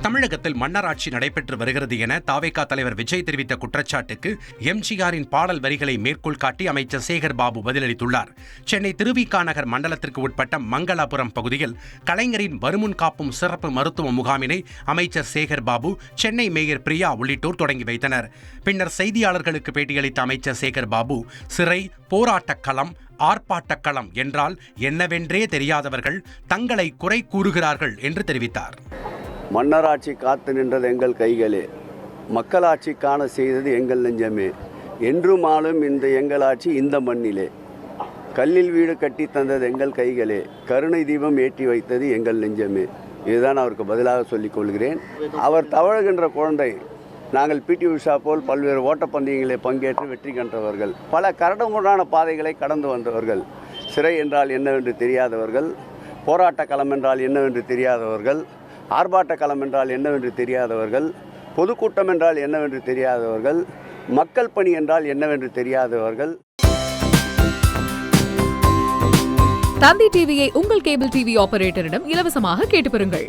தமிழகத்தில் மன்னராட்சி நடைபெற்று வருகிறது என தாவேகா தலைவர் விஜய் தெரிவித்த குற்றச்சாட்டுக்கு எம்ஜிஆரின் பாடல் வரிகளை மேற்கோள் காட்டி அமைச்சர் சேகர் பாபு பதிலளித்துள்ளார். சென்னை திருவிக நகர் மண்டலத்திற்கு உட்பட்ட மங்களாபுரம் பகுதியில் கலைஞரின் வருமுன் காப்பும் சிறப்பு மருத்துவ முகாமினை அமைச்சர் சேகர் பாபு, சென்னை மேயர் பிரியா உள்ளிட்டோர் தொடங்கி வைத்தனர். பின்னர் செய்தியாளர்களுக்கு பேட்டியளித்த அமைச்சர் சேகர் பாபு, சிறை, போராட்டக் களம், ஆர்ப்பாட்டக் களம் என்றால் என்னவென்றே தெரியாதவர்கள் தங்களை குறை கூறுகிறார்கள் என்று தெரிவித்தார். மன்னராட்சி காத்து நின்றது எங்கள் கைகளே, மக்களாட்சி காண செய்தது எங்கள் நெஞ்சமே, என்றும் ஆளும் இந்த எங்கள் ஆட்சி இந்த மண்ணிலே, கல்லில் வீடு கட்டி தந்தது எங்கள் கைகளே, கருணை தீபம் ஏற்றி வைத்தது எங்கள் நெஞ்சமே. இதுதான் அவருக்கு பதிலாக சொல்லிக் கொள்கிறேன். அவர் தவழுகின்ற குழந்தை. நாங்கள் பிடி உஷா போல் பல்வேறு ஓட்டப்பந்தயங்களில் பங்கேற்று வெற்றி கண்டவர்கள், பல கரடுமுரடான பாதைகளை கடந்து வந்தவர்கள், சிறை என்றால் என்னவென்று தெரியாதவர்கள், போராட்ட களம் என்றால் என்னவென்று தெரியாதவர்கள், ஆர்ப்பாட்ட களம் என்றால் என்னவென்று தெரியாதவர்கள், பொதுக்கூட்டம் என்றால் என்னவென்று தெரியாதவர்கள், மக்கள் பணி என்றால் என்னவென்று தெரியாதவர்கள். தந்தி டிவியை உங்கள் கேபிள் டிவி ஆபரேட்டரிடம் இலவசமாக கேட்டு பெறுங்கள்.